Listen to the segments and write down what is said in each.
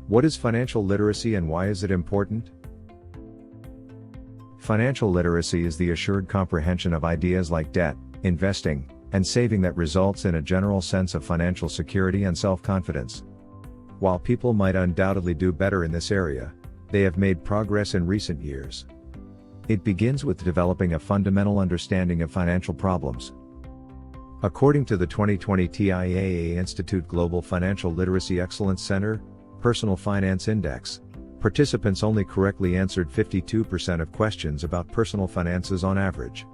What is financial literacy and why is it important? Financial literacy is the assured comprehension of ideas like debt, investing, and saving that results in a general sense of financial security and self-confidence. While people might undoubtedly do better in this area, they have made progress in recent years. It begins with developing a fundamental understanding of financial problems. According to the 2020 TIAA Institute Global Financial Literacy Excellence Center Personal Finance Index, participants only correctly answered 52% of questions about personal finances on average.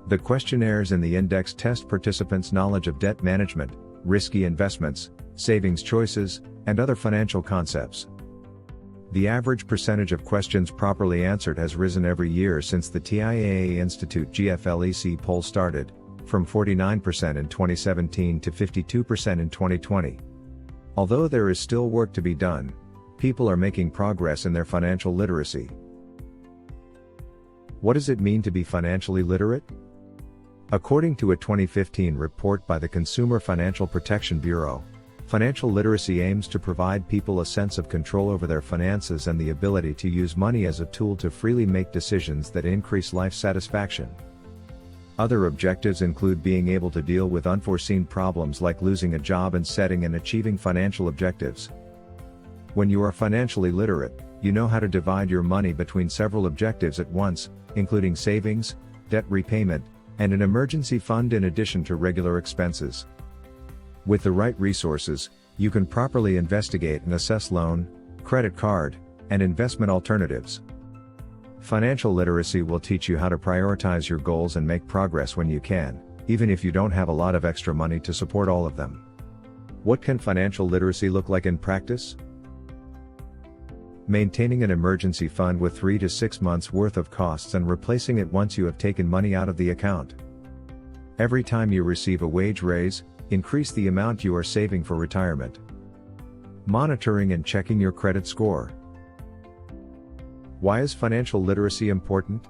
The questionnaires in the index test participants' knowledge of debt management, risky investments, savings choices, and other financial concepts. The average percentage of questions properly answered has risen every year since the TIAA Institute GFLEC poll started, from 49% in 2017 to 52% in 2020. Although there is still work to be done, people are making progress in their financial literacy. What does it mean to be financially literate? According to a 2015 report by the Consumer Financial Protection Bureau, financial literacy aims to provide people a sense of control over their finances and the ability to use money as a tool to freely make decisions that increase life satisfaction. Other objectives include being able to deal with unforeseen problems like losing a job and setting and achieving financial objectives. When you are financially literate, you know how to divide your money between several objectives at once, including savings, debt repayment, and an emergency fund in addition to regular expenses. With the right resources, you can properly investigate and assess loan, credit card, and investment alternatives. Financial literacy will teach you how to prioritize your goals and make progress when you can, even if you don't have a lot of extra money to support all of them. What can financial literacy look like in practice? Maintaining an emergency fund with 3 to 6 months worth of costs and replacing it once you have taken money out of the account. Every time you receive a wage raise, increase the amount you are saving for retirement. Monitoring and checking your credit score. Why is financial literacy important?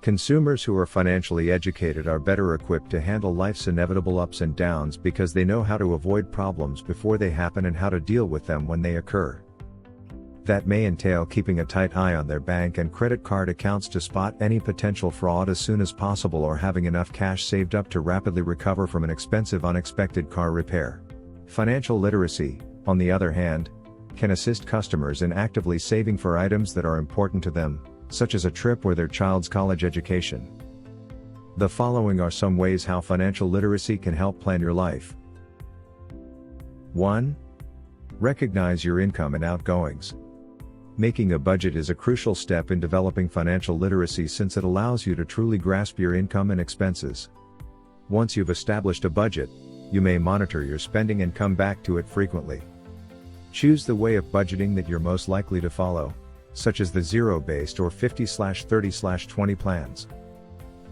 Consumers who are financially educated are better equipped to handle life's inevitable ups and downs because they know how to avoid problems before they happen and how to deal with them when they occur. That may entail keeping a tight eye on their bank and credit card accounts to spot any potential fraud as soon as possible or having enough cash saved up to rapidly recover from an expensive unexpected car repair. Financial literacy, on the other hand, can assist customers in actively saving for items that are important to them, such as a trip or their child's college education. The following are some ways how financial literacy can help plan your life. 1. Recognize your income and outgoings. Making a budget is a crucial step in developing financial literacy since it allows you to truly grasp your income and expenses. Once you've established a budget, you may monitor your spending and come back to it frequently. Choose the way of budgeting that you're most likely to follow, such as the zero-based or 50/30/20 plans.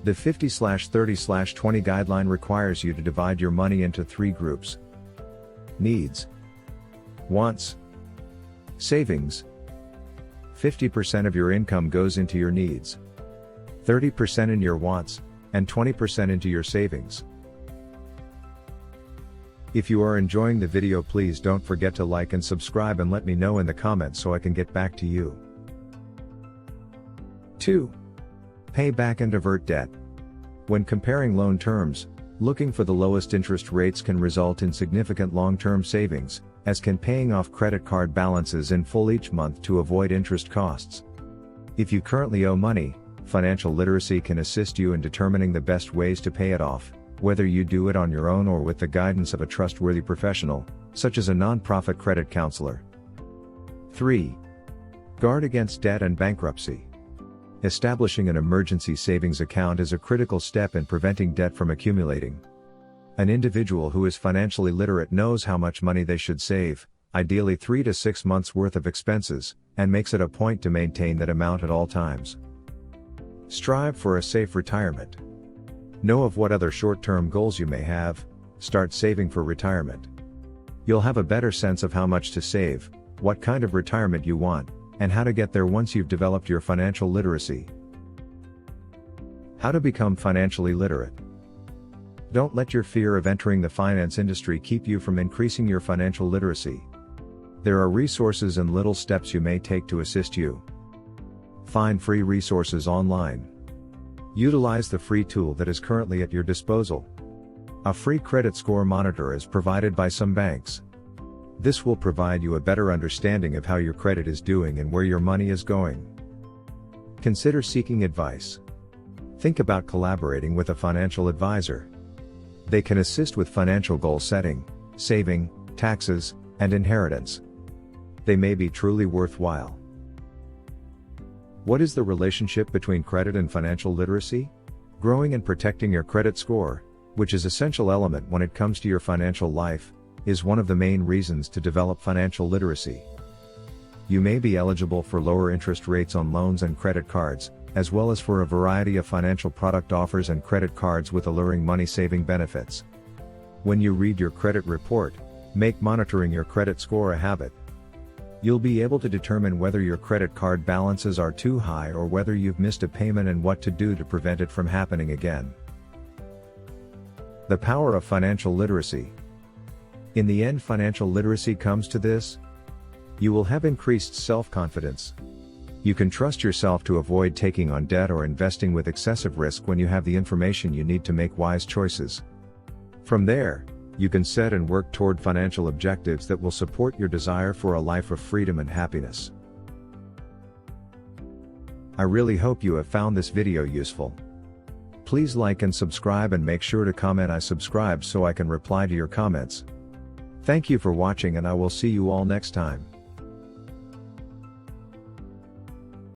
The 50/30/20 guideline requires you to divide your money into 3 groups: needs, wants, savings. 50% of your income goes into your needs, 30% in your wants, and 20% into your savings. If you are enjoying the video, please don't forget to like and subscribe and let me know in the comments so I can get back to you. 2. Pay back and avert debt. When comparing loan terms, looking for the lowest interest rates can result in significant long-term savings, as can paying off credit card balances in full each month to avoid interest costs. If you currently owe money, financial literacy can assist you in determining the best ways to pay it off, whether you do it on your own or with the guidance of a trustworthy professional, such as a non-profit credit counselor. 3. Guard against debt and bankruptcy. Establishing an emergency savings account is a critical step in preventing debt from accumulating. An individual who is financially literate knows how much money they should save, ideally 3 to 6 months worth of expenses, and makes it a point to maintain that amount at all times. Strive for a safe retirement. Know of what other short-term goals you may have, start saving for retirement. You'll have a better sense of how much to save, what kind of retirement you want, and how to get there once you've developed your financial literacy. How to become financially literate. Don't let your fear of entering the finance industry keep you from increasing your financial literacy. There are resources and little steps you may take to assist you. Find free resources online. Utilize the free tool that is currently at your disposal. A free credit score monitor is provided by some banks. This will provide you a better understanding of how your credit is doing and where your money is going. Consider seeking advice. Think about collaborating with a financial advisor. They can assist with financial goal setting, saving, taxes, and inheritance. They may be truly worthwhile. What is the relationship between credit and financial literacy? Growing and protecting your credit score, which is an essential element when it comes to your financial life, is one of the main reasons to develop financial literacy. You may be eligible for lower interest rates on loans and credit cards, as well as for a variety of financial product offers and credit cards with alluring money-saving benefits. When you read your credit report, make monitoring your credit score a habit. You'll be able to determine whether your credit card balances are too high or whether you've missed a payment and what to do to prevent it from happening again. The power of financial literacy. In the end, financial literacy comes to this: you will have increased self-confidence. You can trust yourself to avoid taking on debt or investing with excessive risk when you have the information you need to make wise choices. From there, you can set and work toward financial objectives that will support your desire for a life of freedom and happiness. I really hope you have found this video useful. Please like and subscribe, and make sure to comment "I subscribe" so I can reply to your comments. Thank you for watching, and I will see you all next time.